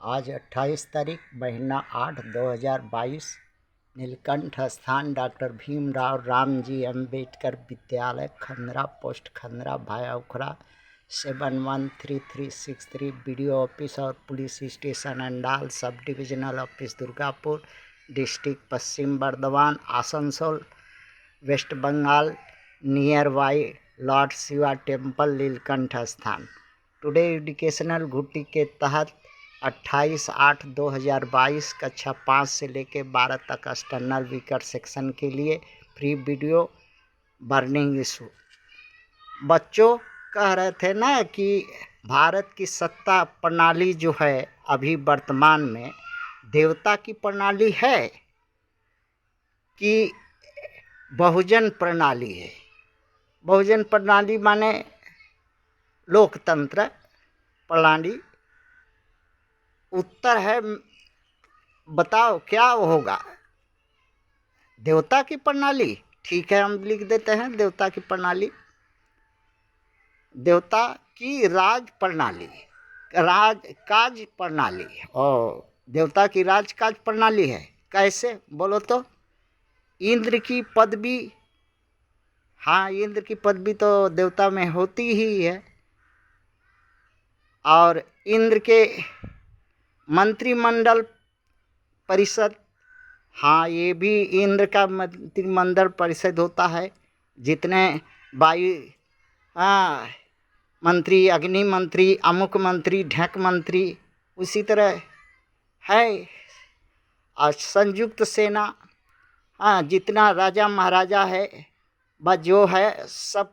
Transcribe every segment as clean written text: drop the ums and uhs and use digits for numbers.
आज 28 तारीख महीना 8 2022 नीलकंठ स्थान डॉक्टर भीमराव रामजी अम्बेडकर विद्यालय खंदरा पोस्ट खंदरा भाया उखरा 713363 BDO ऑफिस और police station Andal sub divisional office Durgapur district Paschim Bardhaman Asansol west Bengal near by lord Shiva temple Nilkanth Sthan. Today educational घुट्टी के तहत 28/8/2022 कक्षा 5 से लेकर 12 तक एक्सटर्नल वीकर सेक्शन के लिए फ्री वीडियो बर्निंग इशू। बच्चों कह रहे थे ना कि भारत की सत्ता प्रणाली जो है अभी वर्तमान में देवता की प्रणाली है कि बहुजन प्रणाली है। बहुजन प्रणाली माने लोकतंत्र प्रणाली। उत्तर है, बताओ क्या होगा? देवता की प्रणाली। ठीक है, हम लिख देते हैं देवता की प्रणाली। देवता की राज प्रणाली, राजकाज प्रणाली। और देवता की राजकाज प्रणाली है कैसे बोलो तो? इंद्र की पदवी, हाँ इंद्र की पदवी तो देवता में होती ही है। और इंद्र के मंत्रिमंडल परिषद, हाँ ये भी इंद्र का मंत्रिमंडल परिषद होता है। जितने वायु मंत्री, अग्नि मंत्री, अमुक मंत्री, ढक मंत्री, उसी तरह है। और संयुक्त सेना, हाँ जितना राजा महाराजा है बस जो है सब,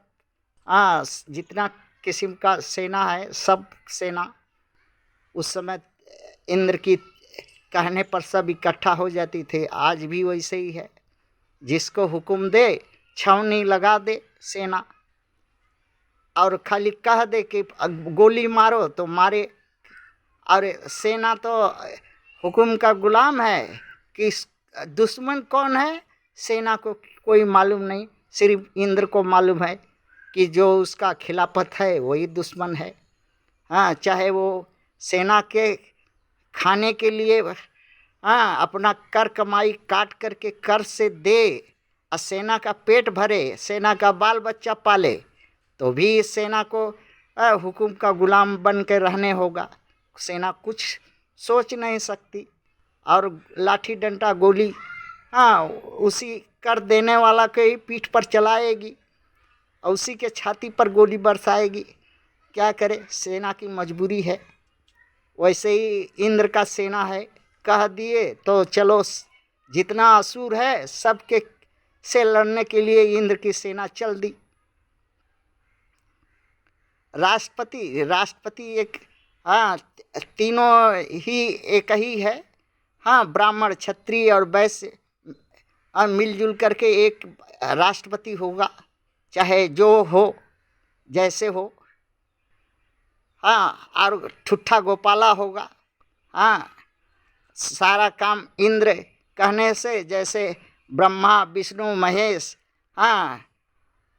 हाँ जितना किस्म का सेना है सब सेना उस समय इंद्र की कहने पर सब इकट्ठा हो जाती थे। आज भी वैसे ही है, जिसको हुक्म दे छावनी लगा दे सेना, और खाली कह दे कि गोली मारो तो मारे। और सेना तो हुक्म का गुलाम है कि दुश्मन कौन है सेना को कोई मालूम नहीं, सिर्फ इंद्र को मालूम है कि जो उसका खिलाफत है वही दुश्मन है। हाँ चाहे वो सेना के खाने के लिए हाँ अपना कर कमाई काट करके कर से दे और सेना का पेट भरे, सेना का बाल बच्चा पाले, तो भी इस सेना को हुक्म का गुलाम बन के रहने होगा। सेना कुछ सोच नहीं सकती और लाठी डंडा गोली हाँ उसी कर देने वाला के ही पीठ पर चलाएगी और उसी के छाती पर गोली बरसाएगी। क्या करे, सेना की मजबूरी है। वैसे ही इंद्र का सेना है, कह दिए तो चलो जितना असुर है सबके से लड़ने के लिए इंद्र की सेना चल दी। राष्ट्रपति एक, हाँ तीनों ही एक ही है। हाँ ब्राह्मण क्षत्रिय और वैश्य मिलजुल करके एक राष्ट्रपति होगा, चाहे जो हो जैसे हो। हाँ और ठुट्ठा गोपाला होगा। हाँ सारा काम इंद्र कहने से, जैसे ब्रह्मा विष्णु महेश, हाँ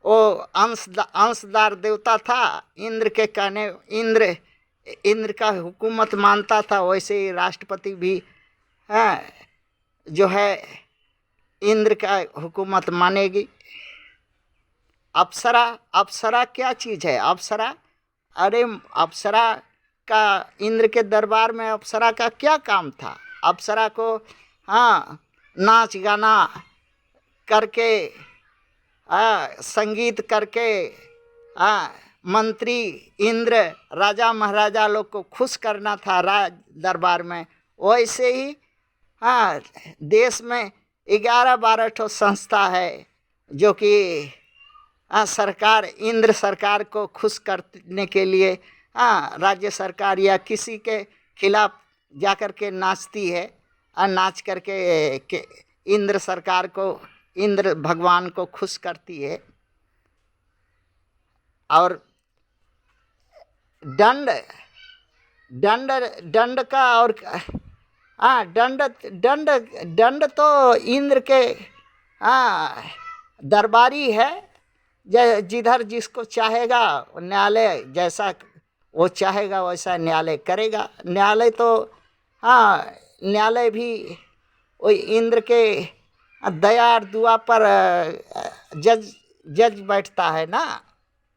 वो अंशदार देवता था, इंद्र के कहने इंद्र का हुकूमत मानता था, वैसे ही राष्ट्रपति भी हाँ जो है इंद्र का हुकूमत मानेगी। अप्सरा क्या चीज़ है? अप्सरा, अरे अप्सरा का इंद्र के दरबार में अप्सरा का क्या काम था? अप्सरा को हाँ नाच गाना करके संगीत करके मंत्री इंद्र राजा महाराजा लोग को खुश करना था राज दरबार में। वैसे ही हाँ देश में 11-12 ठो संस्था है जो कि सरकार इंद्र सरकार को खुश करने के लिए राज्य सरकार या किसी के खिलाफ जा कर के नाचती है और नाच करके इंद्र सरकार को, इंद्र भगवान को खुश करती है। और दंड का और दंड तो इंद्र के दरबारी है। जिधर जिसको चाहेगा न्यायालय, जैसा वो चाहेगा वैसा न्यायालय करेगा। न्यायालय तो हाँ न्यायालय भी वही इंद्र के दया और दुआ पर जज बैठता है ना।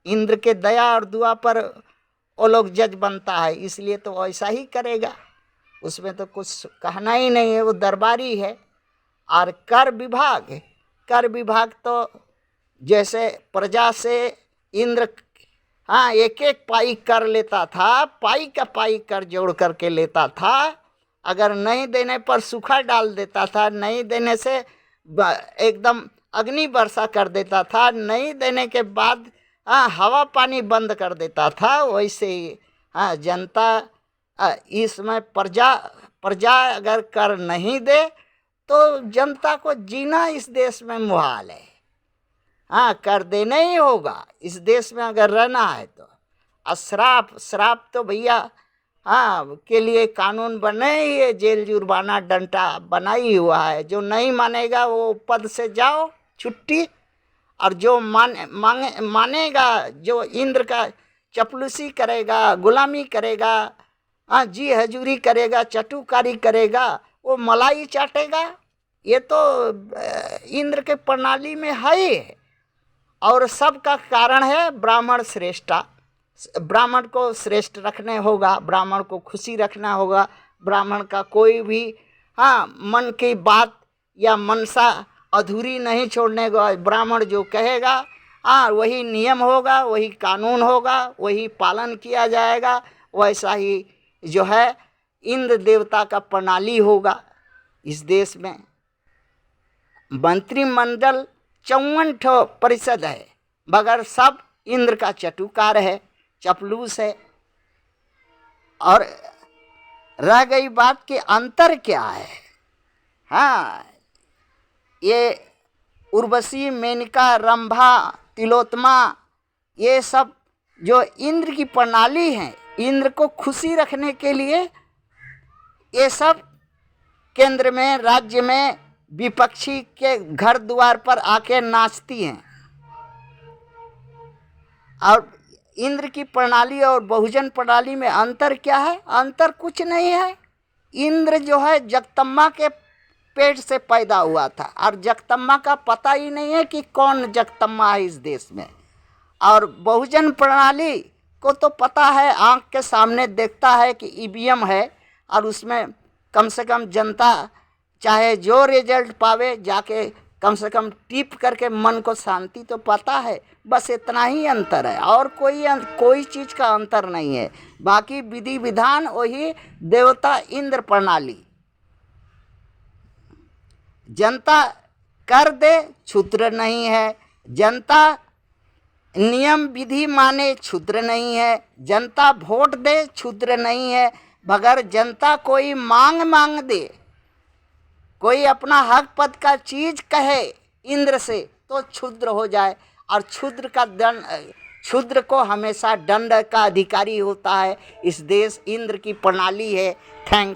इंद्र के दया और दुआ पर वो लोग जज बनता है, इसलिए तो वैसा ही करेगा, उसमें तो कुछ कहना ही नहीं है, वो दरबारी है। और कर विभाग तो जैसे प्रजा से इंद्र हाँ एक एक पाई कर लेता था, पाई का पाई कर जोड़ करके लेता था। अगर नहीं देने पर सूखा डाल देता था, नहीं देने से एकदम अग्नि वर्षा कर देता था, नहीं देने के बाद हवा पानी बंद कर देता था। वैसे ही जनता इसमें प्रजा अगर कर नहीं दे तो जनता को जीना इस देश में मुहाल है। कर देना ही होगा इस देश में अगर रहना है तो। श्राप तो भैया के लिए कानून बने ही है, जेल जुर्माना डंडा बना ही हुआ है। जो नहीं मानेगा वो पद से जाओ छुट्टी, और जो मानेगा, जो इंद्र का चपलूसी करेगा, गुलामी करेगा, जी हजूरी करेगा, चटुकारी करेगा, वो मलाई चाटेगा। ये तो इंद्र के प्रणाली में है ही है। और सबका कारण है ब्राह्मण श्रेष्ठा। ब्राह्मण को श्रेष्ठ रखने होगा, ब्राह्मण को खुशी रखना होगा, ब्राह्मण का कोई भी मन की बात या मनसा अधूरी नहीं छोड़ने का। ब्राह्मण जो कहेगा वही नियम होगा, वही कानून होगा, वही पालन किया जाएगा। वैसा ही जो है इंद्र देवता का प्रणाली होगा इस देश में। मंत्रिमंडल 54 ठो परिषद है, मगर सब इंद्र का चटुकार है, चपलूस है। और रह गई बात कि अंतर क्या है। ये उर्वशी, मेनका, रंभा, तिलोत्तमा, ये सब जो इंद्र की प्रणाली है, इंद्र को खुशी रखने के लिए ये सब केंद्र में, राज्य में विपक्षी के घर द्वार पर आके नाचती हैं। और इंद्र की प्रणाली और बहुजन प्रणाली में अंतर क्या है? अंतर कुछ नहीं है। इंद्र जो है जगदम्बा के पेट से पैदा हुआ था, और जगदम्बा का पता ही नहीं है कि कौन जगदम्बा है इस देश में। और बहुजन प्रणाली को तो पता है, आंख के सामने देखता है कि ईवीएम है, और उसमें कम से कम जनता चाहे जो रिजल्ट पावे, जाके कम से कम टिप करके मन को शांति तो पता है। बस इतना ही अंतर है, और कोई चीज़ का अंतर नहीं है। बाकी विधि विधान वही देवता इंद्र प्रणाली। जनता कर दे क्षुद्र नहीं है, जनता नियम विधि माने क्षुद्र नहीं है, जनता वोट दे क्षुद्र नहीं है। मगर जनता कोई मांग दे, कोई अपना हक पद का चीज कहे इंद्र से, तो क्षुद्र हो जाए। और क्षुद्र को हमेशा दंड का अधिकारी होता है इस देश। इंद्र की प्रणाली है। थैंक्स।